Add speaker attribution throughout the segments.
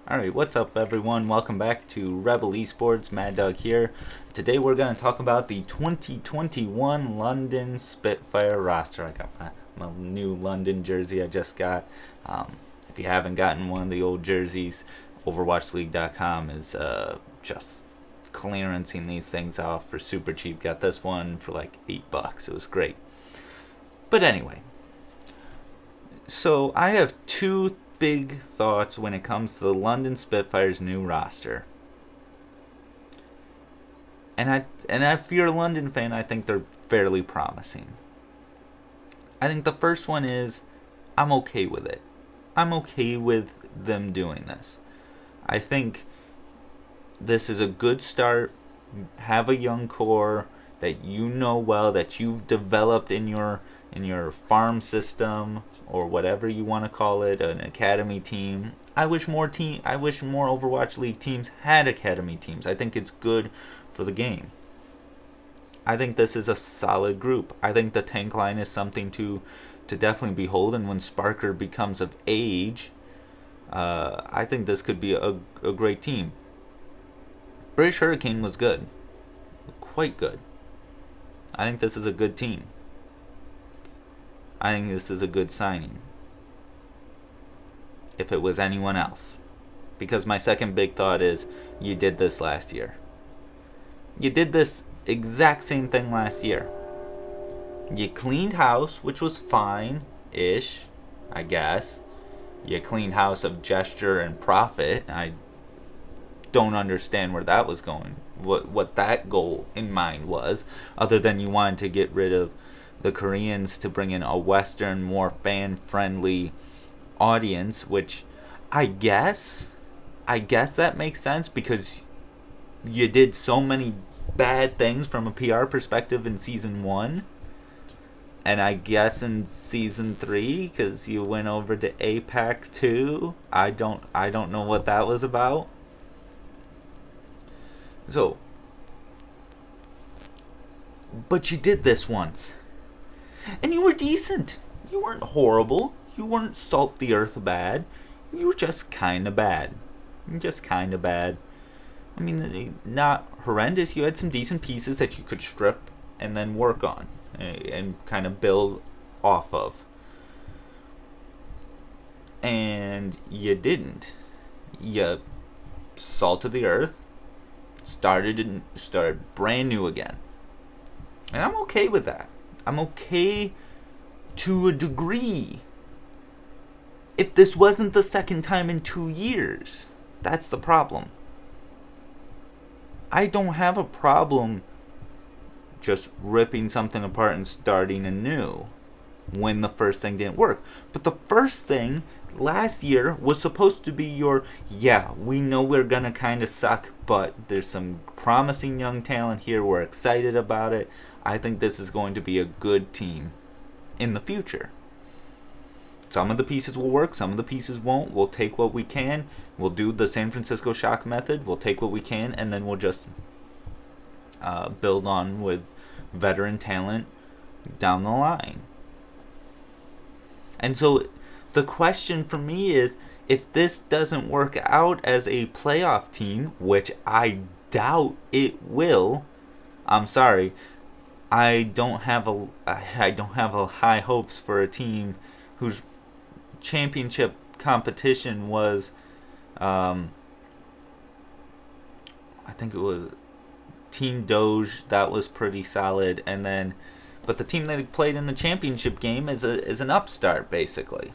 Speaker 1: Alright, what's up everyone? Welcome back to Rebel Esports, Mad Dog here. Today we're going to talk about the 2021 London Spitfire roster. I got my new London jersey I just got. If you haven't gotten one of the old jerseys, OverwatchLeague.com is just clearancing these things off for super cheap. Got this one for like $8. It was great. But anyway, so I have two big thoughts when it comes to the London Spitfire's new roster. And if you're a London fan, I think they're fairly promising. I think the first one is I'm okay with it. I'm okay with them doing this. I think this is a good start. Have a young core that you know well, that you've developed in your farm system or whatever you want to call it, an academy team. I wish more Overwatch League teams had academy teams. I think it's good for the game. I think this is a solid group. I think the tank line is something to definitely behold, and when Sparker becomes of age, I think this could be a great team. British Hurricane was good. Quite good. I think this is a good team. I think this is a good signing. If it was anyone else. Because my second big thought is, you did this last year. You did this exact same thing last year. You cleaned house, which was fine-ish, I guess. You cleaned house of Gesture and Profit. I don't understand where that was going. What that goal in mind was, other than you wanted to get rid of the Koreans to bring in a Western, more fan-friendly audience, which I guess that makes sense because you did so many bad things from a PR perspective in Season 1. And I guess in Season 3, because you went over to APAC 2, I don't know what that was about. So, but you did this once. And you were decent. You weren't horrible. You weren't salt the earth bad. You were just kind of bad. I mean, not horrendous. You had some decent pieces that you could strip and then work on and kind of build off of. And you didn't. You salted the earth, started brand new again. And I'm okay with that. I'm okay to a degree. If this wasn't the second time in 2 years, that's the problem. I don't have a problem just ripping something apart and starting anew when the first thing didn't work. But the first thing last year was supposed to be we know we're gonna kind of suck, but there's some promising young talent here. We're excited about it. I think this is going to be a good team in the future. Some of the pieces will work, some of the pieces won't. We'll take what we can. We'll do the San Francisco Shock method. We'll take what we can, and then we'll just build on with veteran talent down the line. And so the question for me is, if this doesn't work out as a playoff team, which I doubt it will, I'm sorry, I don't have a high hopes for a team whose championship competition was, I think it was Team Doge. That was pretty solid, but the team that played in the championship game is an upstart basically.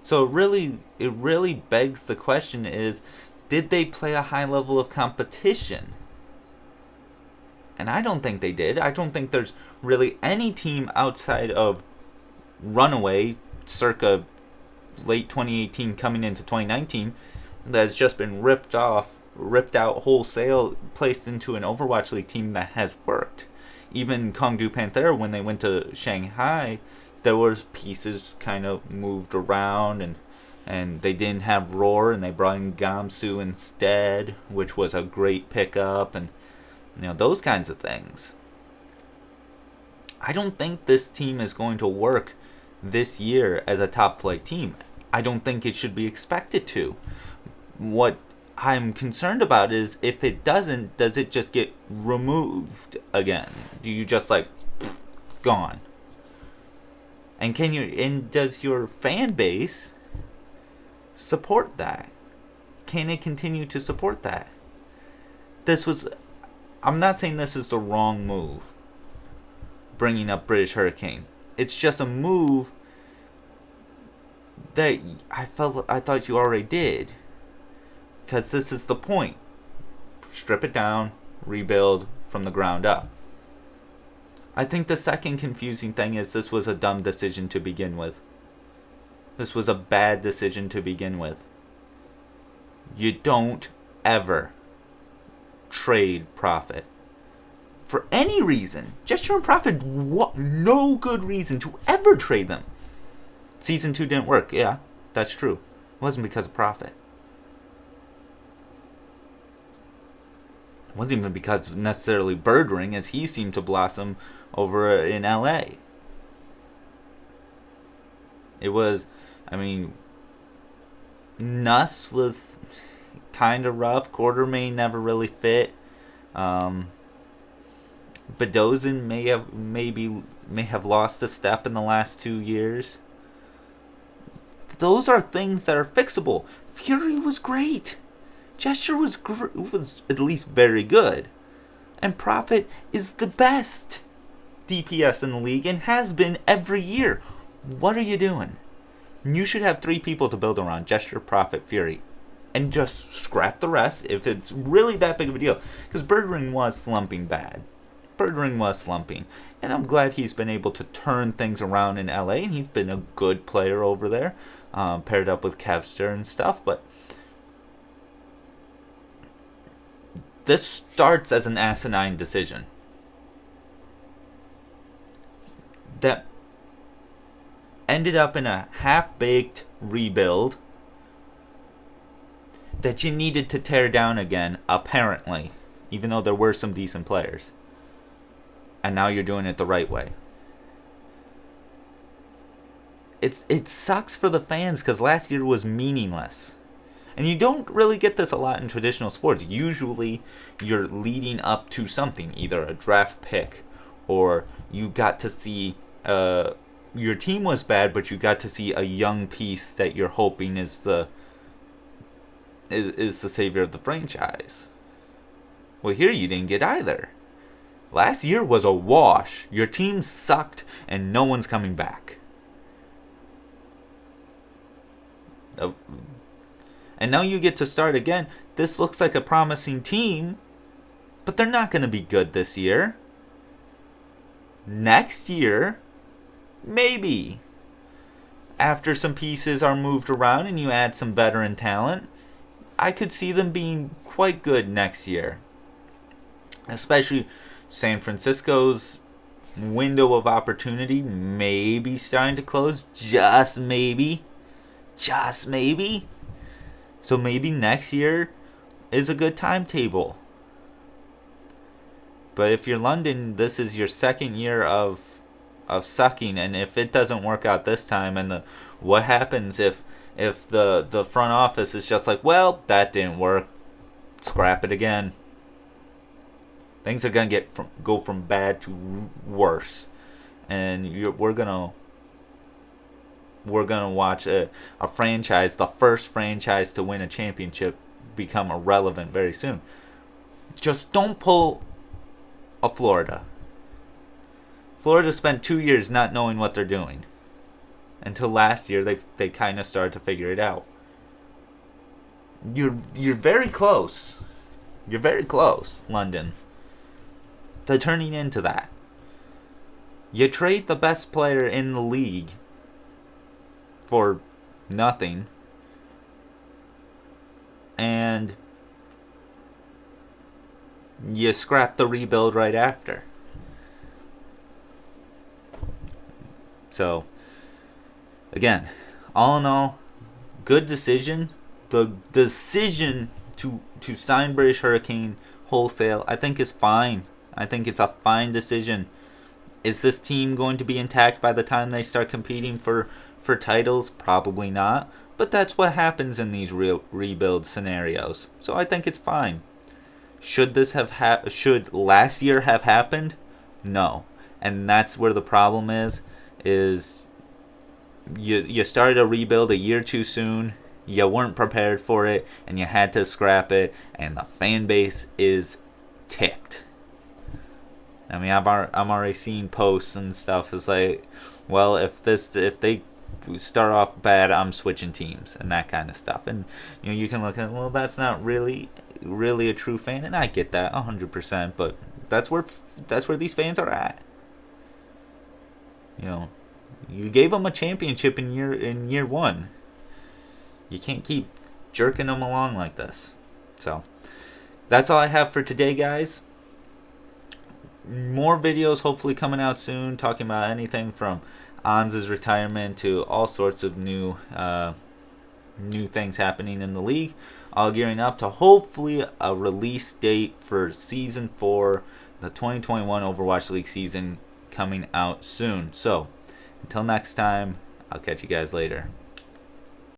Speaker 1: So it really begs the question is, did they play a high level of competition? And I don't think they did. I don't think there's really any team outside of Runaway circa late 2018 coming into 2019 that's just been ripped out wholesale, placed into an Overwatch League team that has worked. Even Kongdu Panther, when they went to Shanghai, there was pieces kind of moved around, and they didn't have Roar, and they brought in Gamsu instead, which was a great pickup, and those kinds of things. I don't think this team is going to work this year as a top flight team. I don't think it should be expected to. What I'm concerned about is if it doesn't, does it just get removed again? Do you just like gone? And does your fan base support that? Can it continue to support that? I'm not saying this is the wrong move, bringing up British Hurricane. It's just a move that I thought you already did. Because this is the point. Strip it down, rebuild from the ground up. I think the second confusing thing is this was a dumb decision to begin with. This was a bad decision to begin with. You don't ever trade Profit. For any reason. Gesture and Profit, no good reason to ever trade them. Season 2 didn't work. Yeah, that's true. It wasn't because of Profit. It wasn't even because of necessarily Birdring, as he seemed to blossom over in LA. It was, Nuss was kind of rough. Quartermain never really fit. Bedozin may have lost a step in the last 2 years. Those are things that are fixable. Fury was great. Gesture was at least very good. And Profit is the best DPS in the league and has been every year. What are you doing? You should have 3 people to build around: Gesture, Profit, Fury. And just scrap the rest if it's really that big of a deal. Because Birdring was slumping bad. And I'm glad he's been able to turn things around in LA. And he's been a good player over there. Paired up with Kevster and stuff. But this starts as an asinine decision that ended up in a half-baked rebuild that you needed to tear down again, apparently, even though there were some decent players. And now you're doing it the right way. It sucks for the fans because last year was meaningless. And you don't really get this a lot in traditional sports. Usually, you're leading up to something, either a draft pick, or you got to see your team was bad, but you got to see a young piece that you're hoping is the savior of the franchise. Well, here you didn't get either. Last year was a wash. Your team sucked, and no one's coming back. And now you get to start again. This looks like a promising team, but they're not going to be good this year. Next year, maybe. After some pieces are moved around and you add some veteran talent, I could see them being quite good next year. Especially San Francisco's window of opportunity may be starting to close. Just maybe. Just maybe. So maybe next year is a good timetable. But if you're London, this is your second year of sucking, and if it doesn't work out this time, and what happens if the front office is just like, well, that didn't work, scrap it again. Things are gonna go from bad to worse, and we're gonna watch a franchise, the first franchise to win a championship, become irrelevant very soon. Just don't pull a Florida. Florida spent 2 years not knowing what they're doing. Until last year, they kind of started to figure it out. You're very close. You're very close, London, to turning into that. You trade the best player in the league for nothing, and you scrap the rebuild right after. So, again, all in all, good decision. The decision to sign British Hurricane wholesale, I think, is fine. I think it's a fine decision. Is this team going to be intact by the time they start competing for titles? Probably not. But that's what happens in these real rebuild scenarios. So I think it's fine. Should this have should last year have happened? No. And that's where the problem is you started a rebuild a year too soon. You weren't prepared for it, and you had to scrap it, and the fan base is ticked. I mean, I'm already seeing posts and stuff. It's like, well, if they start off bad, I'm switching teams and that kind of stuff. And you can look at, well, that's not really a true fan, and I get that 100%. But that's where these fans are at. You gave them a championship in year one. You can't keep jerking them along like this. So that's all I have for today, guys. More videos hopefully coming out soon, talking about anything from Ans's retirement to all sorts of new things happening in the league. All gearing up to hopefully a release date for Season 4, the 2021 Overwatch League season, coming out soon. So until next time, I'll catch you guys later.